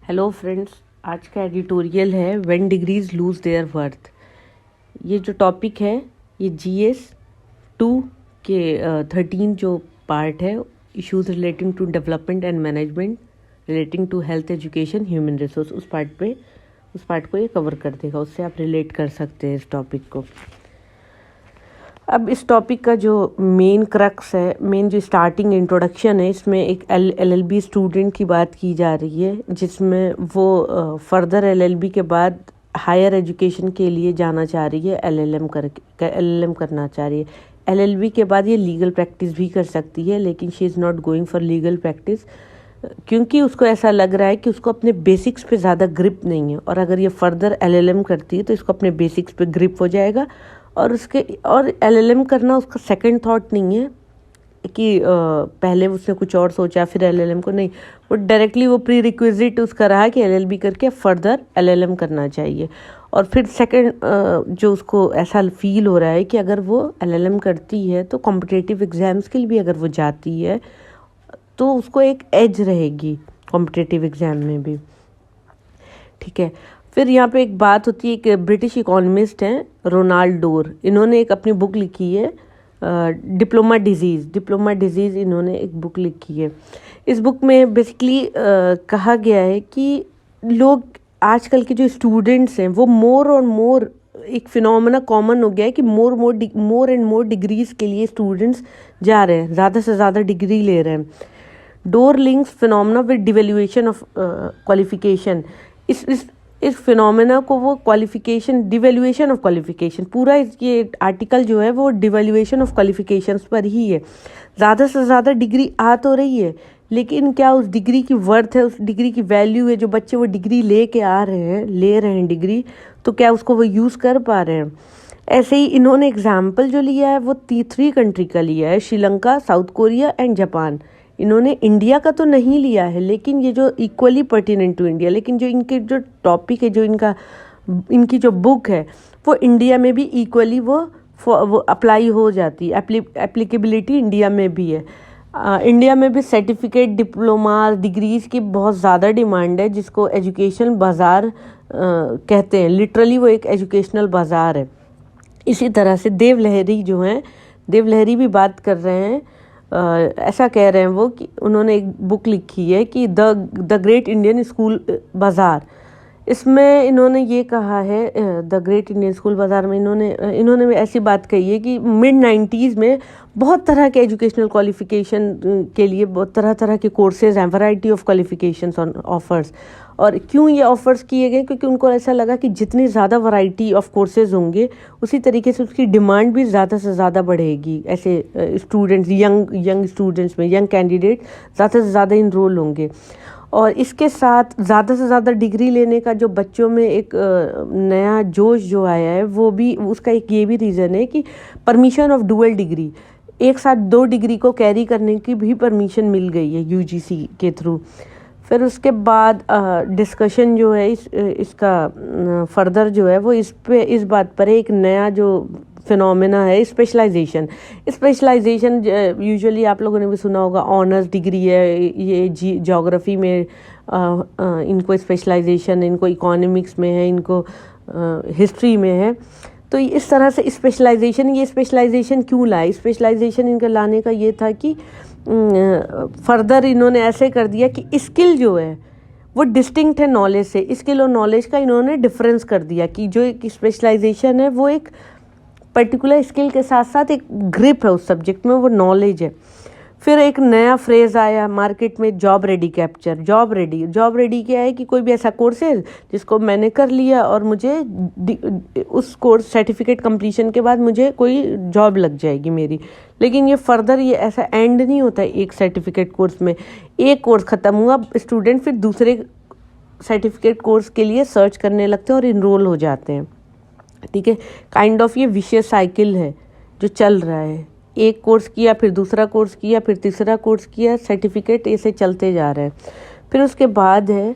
Hello friends, आज का editorial है when degrees lose their worth. ये जो टॉपिक है ये GS 2 के 13 जो पार्ट है, issues relating to development and management relating to health education human resource, उस पार्ट को ये कवर कर देगा। उससे आप रिलेट कर सकते हैं इस टॉपिक को। अब इस टॉपिक का जो मेन क्रक्स है, मेन जो स्टार्टिंग इंट्रोडक्शन है, इसमें एक LLB स्टूडेंट की बात की जा रही है, जिसमें वो फर्दर LLB के बाद हायर एजुकेशन के लिए जाना चाह रही है, LLM करना चाह रही है। LLB के बाद ये लीगल प्रैक्टिस भी कर सकती है, लेकिन she is not going for legal practice, क्योंकि उसको ऐसा लग रहा है कि उसको अपने बेसिक्स पे ज़्यादा ग्रिप नहीं है, और अगर ये फर्दर LLM करती है तो इसको अपने बेसिक्स पे ग्रिप हो जाएगा। और LLM करना उसका सेकंड थॉट नहीं है कि पहले उसने कुछ और सोचा फिर LLM को, नहीं, वो डायरेक्टली वो प्री रिक्विजिट उसका रहा कि LLB करके फर्दर LLM करना चाहिए। और फिर सेकंड जो उसको ऐसा फील हो रहा है कि अगर वो LLM करती है तो कॉम्पिटिटिव एग्ज़ाम्स के लिए भी अगर वो जाती है तो उसको एक एज रहेगी कॉम्पिटिटिव एग्ज़ाम में भी। ठीक है। फिर यहाँ पे एक बात होती है, एक ब्रिटिश इकोनॉमिस्ट हैं रोनाल्ड डोर, इन्होंने एक अपनी बुक लिखी है डिप्लोमा डिजीज़, इन्होंने एक बुक लिखी है। इस बुक में बेसिकली कहा गया है कि लोग आजकल के जो स्टूडेंट्स हैं वो मोर और मोर, एक फिनोमेना कॉमन हो गया है कि मोर एंड मोर डिग्रीज़ के लिए स्टूडेंट्स जा रहे हैं, ज़्यादा से ज़्यादा डिग्री ले रहे हैं। Door links phenomena with devaluation of qualification. इस फिनोमेना को वो डिवैल्यूएशन ऑफ क्वालिफिकेशन, पूरा ये आर्टिकल जो है वो डिवैल्यूएशन ऑफ क्वालिफिकेशंस पर ही है। ज़्यादा से ज़्यादा डिग्री आ तो रही है, लेकिन क्या उस डिग्री की वर्थ है, उस डिग्री की वैल्यू है? जो बच्चे वो डिग्री ले रहे हैं डिग्री, तो क्या उसको वो यूज़ कर पा रहे हैं? ऐसे ही इन्होंने एग्जाम्पल जो लिया है वो 3 कंट्री का लिया है, Sri Lanka, south Korea and Japan. इन्होंने इंडिया का तो नहीं लिया है, लेकिन ये जो इक्वली पर्टिनेंट टू इंडिया, लेकिन जो इनके जो टॉपिक है, जो इनकी जो बुक है, वो इंडिया में भी इक्वली वो अप्लाई हो जाती है, एप्लीकेबिलिटी इंडिया में भी है। इंडिया में भी सर्टिफिकेट, डिप्लोमा, डिग्रीज़ की बहुत ज़्यादा डिमांड है, जिसको एजुकेशन बाज़ार कहते हैं। लिटरली वो एक एजुकेशनल बाज़ार है। इसी तरह से देवलहरी भी बात कर रहे हैं, ऐसा कह रहे हैं वो कि उन्होंने एक बुक लिखी है कि द ग्रेट इंडियन स्कूल बाज़ार। इसमें इन्होंने ये कहा है, द ग्रेट इंडियन स्कूल बाज़ार में इन्होंने ऐसी बात कही है कि मिड-90s में बहुत तरह के एजुकेशनल क्वालिफ़िकेशन के लिए बहुत तरह के कोर्सेज़ हैं, variety of qualifications on offers. और क्यों ये ऑफ़र्स किए गए? क्योंकि उनको ऐसा लगा कि जितनी ज़्यादा वैरायटी ऑफ कोर्सेज़ होंगे, उसी तरीके से उसकी डिमांड भी ज़्यादा से ज़्यादा बढ़ेगी। ऐसे स्टूडेंट्स, यंग स्टूडेंट्स में, यंग कैंडिडेट ज़्यादा से ज़्यादा इनरोल होंगे। और इसके साथ ज़्यादा से ज़्यादा डिग्री लेने का जो बच्चों में एक नया जोश जो आया है, वो भी उसका एक ये भी रीज़न है कि परमिशन ऑफ डुअल डिग्री, एक साथ 2 डिग्री को कैरी करने की भी परमिशन मिल गई है UGC के थ्रू। फिर उसके बाद डिस्कशन जो है इसका फर्दर जो है वो इस बात पर है, एक नया जो फिनोमेना है स्पेशलाइजेशन। यूजुअली आप लोगों ने भी सुना होगा, ऑनर्स डिग्री है, ये ज्योग्राफी में इनको स्पेशलाइजेशन, इनको इकोनॉमिक्स में है, इनको हिस्ट्री में है। तो इस तरह से स्पेशलाइजेशन क्यों लाए? स्पेशलाइजेशन इनका लाने का ये था कि फर्दर इन्होंने ऐसे कर दिया कि स्किल जो है वो डिस्टिंक्ट है नॉलेज से। स्किल और नॉलेज का इन्होंने डिफरेंस कर दिया कि जो एक स्पेशलाइजेशन है वो एक पर्टिकुलर स्किल के साथ साथ एक ग्रिप है उस सब्जेक्ट में, वो नॉलेज है। फिर एक नया फ्रेज़ आया मार्केट में, job ready capture. Job ready क्या है कि कोई भी ऐसा कोर्स है जिसको मैंने कर लिया और मुझे उस कोर्स सर्टिफिकेट कंप्लीशन के बाद मुझे कोई जॉब लग जाएगी मेरी। लेकिन ये फर्दर ये ऐसा एंड नहीं होता है एक सर्टिफिकेट कोर्स में। एक कोर्स ख़त्म हुआ, स्टूडेंट फिर दूसरे सर्टिफिकेट कोर्स के लिए सर्च करने लगते हैं और इनरोल हो जाते हैं। ठीक है, काइंड ऑफ ये विशियस साइकिल है जो चल रहा है। एक कोर्स किया, फिर दूसरा कोर्स किया, फिर तीसरा कोर्स किया, सर्टिफिकेट ऐसे चलते जा रहे हैं। फिर उसके बाद है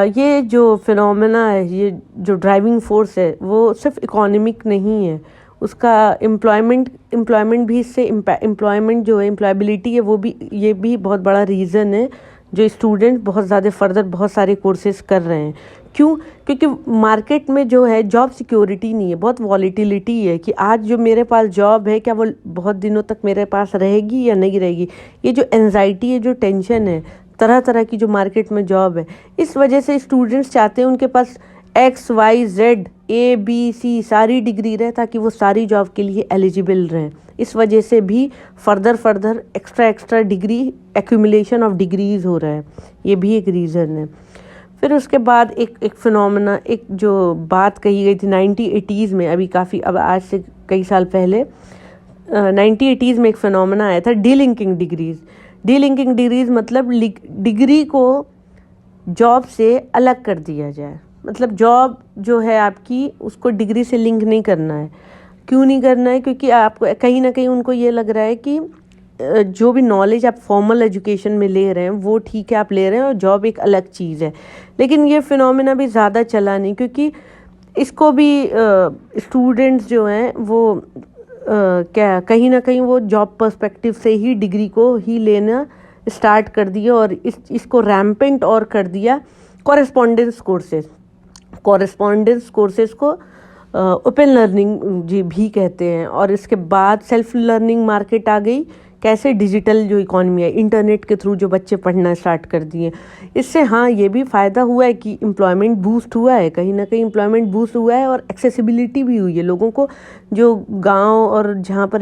ये जो फिनोमेना है, ये जो ड्राइविंग फोर्स है, वो सिर्फ इकोनॉमिक नहीं है, उसका एम्प्लॉयमेंट भी इससे एम्प्लॉयमेंट जो है, एम्प्लॉयबिलिटी है, वो भी, ये भी बहुत बड़ा रीज़न है जो स्टूडेंट बहुत ज़्यादा फर्दर बहुत सारे कोर्सेज कर रहे हैं। क्यों? क्योंकि मार्केट में जो है जॉब सिक्योरिटी नहीं है, बहुत वॉलीटिलिटी है कि आज जो मेरे पास जॉब है क्या वो बहुत दिनों तक मेरे पास रहेगी या नहीं रहेगी। ये जो एंजाइटी है, जो टेंशन है, तरह तरह की जो मार्केट में जॉब है, इस वजह से स्टूडेंट्स चाहते हैं उनके पास XYZ ABC सारी डिग्री रहे ताकि वो सारी जॉब के लिए एलिजिबल रहें। इस वजह से भी further extra degree accumulation of degrees हो रहा है, ये भी एक रीज़न है। फिर उसके बाद एक फिनोमेना, एक जो बात कही गई थी 1980s में, अभी काफ़ी, अब आज से कई साल पहले 1980s में एक फिनोमेना आया था डीलिंकिंग डिग्रीज। डीलिंकिंग डिग्रीज मतलब डिग्री को जॉब से अलग कर दिया जाए, मतलब जॉब जो है आपकी उसको डिग्री से लिंक नहीं करना है। क्यों नहीं करना है? क्योंकि आपको कहीं ना कहीं उनको ये लग रहा है कि जो भी नॉलेज आप फॉर्मल एजुकेशन में ले रहे हैं वो ठीक है, आप ले रहे हैं, और जॉब एक अलग चीज़ है। लेकिन ये फिनोमेना भी ज़्यादा चला नहीं, क्योंकि इसको भी स्टूडेंट्स जो हैं वो क्या कहीं ना कहीं वो जॉब पर्सपेक्टिव से ही डिग्री को ही लेना स्टार्ट कर दिया, और इसको रैम्पेंट और कर दिया कॉरेस्पॉन्डेंस कोर्सेज को ओपन लर्निंग जी भी कहते हैं। और इसके बाद सेल्फ लर्निंग मार्केट आ गई। कैसे? डिजिटल जो इकॉनमी है, इंटरनेट के थ्रू जो बच्चे पढ़ना स्टार्ट कर दिए। इससे हाँ ये भी फ़ायदा हुआ है कि एम्प्लॉयमेंट बूस्ट हुआ है, कहीं ना कहीं एम्प्लॉयमेंट बूस्ट हुआ है, और एक्सेसिबिलिटी भी हुई है लोगों को। जो गांव और जहाँ पर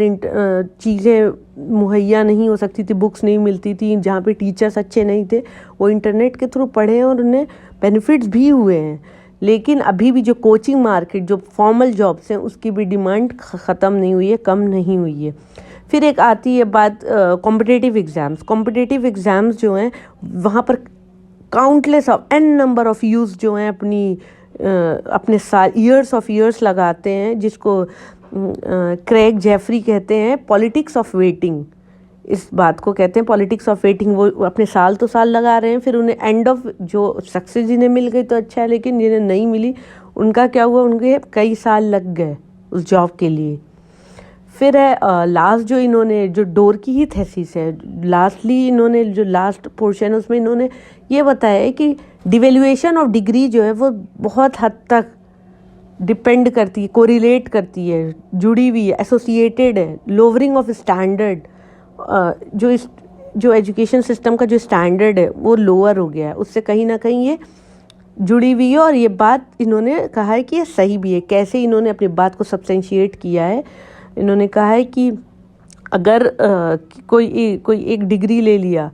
चीज़ें मुहैया नहीं हो सकती थी, बुक्स नहीं मिलती थी, जहाँ पे टीचर्स अच्छे नहीं थे, वो इंटरनेट के थ्रू पढ़े हैं और उन्हें बेनिफिट्स भी हुए हैं। लेकिन अभी भी जो कोचिंग मार्केट, जो फॉर्मल जॉब्स हैं, उसकी भी डिमांड ख़त्म नहीं हुई है, कम नहीं हुई है। फिर एक आती है बात कॉम्पिटिटिव एग्ज़ाम्स जो हैं, वहाँ पर countless of an number of use जो हैं अपने साल ईयर्स लगाते हैं, जिसको क्रेग जेफरी कहते हैं पॉलिटिक्स ऑफ वेटिंग। इस बात को कहते हैं पॉलिटिक्स ऑफ वेटिंग। वो अपने साल तो साल लगा रहे हैं, फिर उन्हें एंड ऑफ जो सक्सेस जिन्हें मिल गई तो अच्छा है, लेकिन जिन्हें नहीं मिली उनका क्या हुआ, उनके कई साल लग गए उस जॉब के लिए। फिर है लास्ट जो इन्होंने जो डोर की ही थीसिस है, लास्टली इन्होंने जो लास्ट पोर्शन है उसमें इन्होंने ये बताया है कि डिवेल्यूएशन ऑफ डिग्री जो है वो बहुत हद तक डिपेंड करती है, कोरिलेट करती है, जुड़ी हुई है, एसोसिएटेड है। लोअरिंग ऑफ स्टैंडर्ड, जो एजुकेशन सिस्टम का जो स्टैंडर्ड है वो लोअर हो गया है, उससे कहीं ना कहीं ये जुड़ी हुई है। और ये बात इन्होंने कहा है कि ये सही भी है। कैसे इन्होंने अपनी बात को सब्सटेंशिएट किया है? इन्होंने कहा है कि अगर कोई एक डिग्री ले लिया,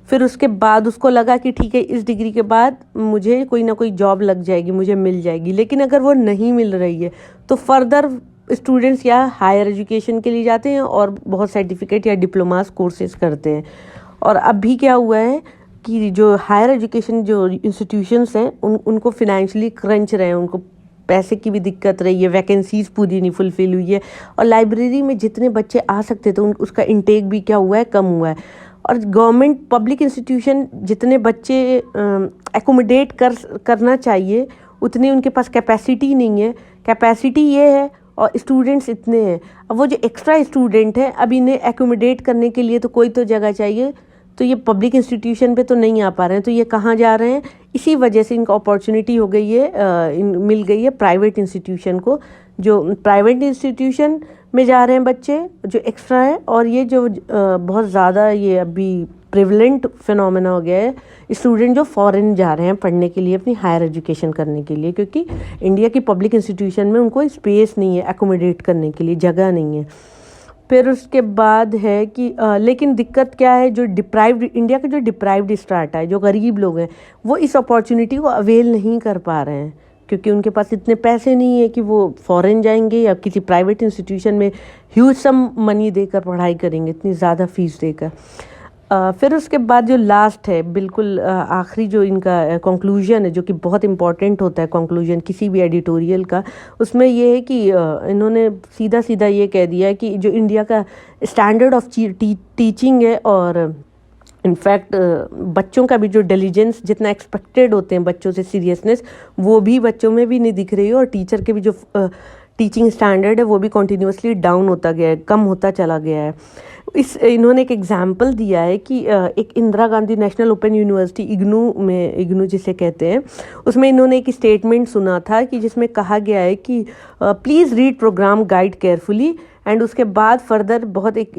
फिर उसके बाद उसको लगा कि ठीक है इस डिग्री के बाद मुझे कोई ना कोई जॉब लग जाएगी, मुझे मिल जाएगी, लेकिन अगर वो नहीं मिल रही है तो फर्दर स्टूडेंट्स या हायर एजुकेशन के लिए जाते हैं और बहुत सर्टिफिकेट या डिप्लोमास कोर्सेज करते हैं। और अभी क्या हुआ है कि जो हायर एजुकेशन जो इंस्टीट्यूशंस हैं उनको फिनेंशियली क्रंच रहे हैं, उनको पैसे की भी दिक्कत रही है, वैकेंसीज पूरी नहीं फुलफिल हुई है, और लाइब्रेरी में जितने बच्चे आ सकते थे उसका इंटेक भी क्या हुआ है, कम हुआ है। और गवर्नमेंट पब्लिक इंस्टीट्यूशन जितने बच्चे एकोमोडेट करना चाहिए उतनी उनके पास कैपेसिटी नहीं है। कैपेसिटी ये है और स्टूडेंट्स इतने हैं। अब वो जो एक्स्ट्रा स्टूडेंट हैं, अब इन्हें एकोमोडेट करने के लिए तो कोई तो जगह चाहिए, तो ये पब्लिक इंस्टीट्यूशन पे तो नहीं आ पा रहे हैं, तो ये कहाँ जा रहे हैं? इसी वजह से इनका अपॉर्चुनिटी हो गई है, मिल गई है प्राइवेट इंस्टीट्यूशन को। जो प्राइवेट इंस्टीट्यूशन में जा रहे हैं बच्चे जो एक्स्ट्रा है, और ये जो बहुत ज़्यादा ये अभी प्रिवलेंट फिनोमेना हो गया है, स्टूडेंट जो फॉरेन जा रहे हैं पढ़ने के लिए, अपनी हायर एजुकेशन करने के लिए, क्योंकि इंडिया की पब्लिक इंस्टीट्यूशन में उनको स्पेस नहीं है एकोमोडेट करने के लिए, जगह नहीं है। फिर उसके बाद है कि लेकिन दिक्कत क्या है, जो डिप्राइव्ड इंडिया के जो डिप्राइव्ड स्ट्राटा है, जो गरीब लोग हैं, वो इस अपॉर्चुनिटी को अवेल नहीं कर पा रहे हैं, क्योंकि उनके पास इतने पैसे नहीं है कि वो फॉरेन जाएंगे या किसी प्राइवेट इंस्टीट्यूशन में ह्यूज सम मनी देकर पढ़ाई करेंगे, इतनी ज़्यादा फीस देकर। फिर उसके बाद जो लास्ट है, बिल्कुल आखिरी जो इनका कंक्लूजन है, जो कि बहुत इंपॉर्टेंट होता है कंक्लूजन किसी भी एडिटोरियल का, उसमें ये है कि इन्होंने सीधा सीधा ये कह दिया है कि जो इंडिया का स्टैंडर्ड ऑफ टीचिंग है, और इनफैक्ट बच्चों का भी जो डिलीजेंस जितना एक्सपेक्टेड होते हैं बच्चों से, सीरियसनेस, वो भी बच्चों में भी नहीं दिख रही है, और टीचर के भी जो टीचिंग स्टैंडर्ड है वो भी कॉन्टीन्यूसली डाउन होता गया है, कम होता चला गया है। इन्होंने एक एग्जाम्पल दिया है कि एक Indira Gandhi national open university IGNOU जिसे कहते हैं, उसमें इन्होंने एक स्टेटमेंट सुना था कि जिसमें कहा गया है कि please read programme guide carefully, and उसके बाद फर्दर बहुत एक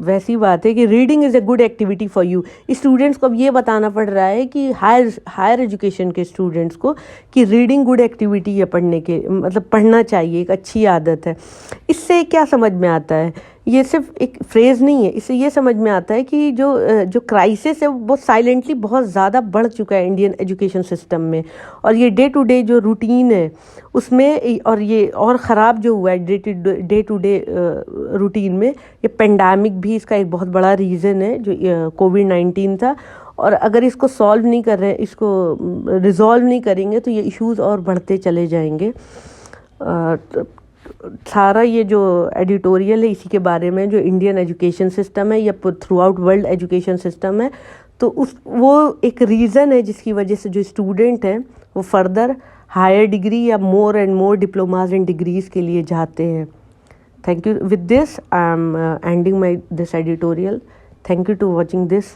वैसी बात है कि reading is a good activity for you. Students को अब ये बताना पड़ रहा है कि हायर एजुकेशन के स्टूडेंट्स को कि रीडिंग गुड एक्टिविटी है, पढ़ने के मतलब पढ़ना चाहिए, एक अच्छी आदत है। इससे क्या समझ में आता है, ये सिर्फ एक फ्रेज़ नहीं है, इससे ये समझ में आता है कि जो क्राइसिस है वो साइलेंटली बहुत ज़्यादा बढ़ चुका है इंडियन एजुकेशन सिस्टम में, और ये डे टू डे जो रूटीन है उसमें, और ये और ख़राब जो हुआ है डे टू डे रूटीन में, ये पेंडेमिक भी इसका एक बहुत बड़ा रीज़न है जो कोविड-19 था। और अगर इसको सॉल्व नहीं कर रहे, इसको रिजॉल्व नहीं करेंगे तो ये इश्यूज़ और बढ़ते चले जाएंगे। सारा ये जो एडिटोरियल है इसी के बारे में, जो इंडियन एजुकेशन सिस्टम है या through out world education system है, तो वो एक रीज़न है जिसकी वजह से जो स्टूडेंट हैं वो फर्दर हायर डिग्री या more and more diplomas and degrees के लिए जाते हैं। Thank you. With this I am ending my this editorial. Thank you to watching this.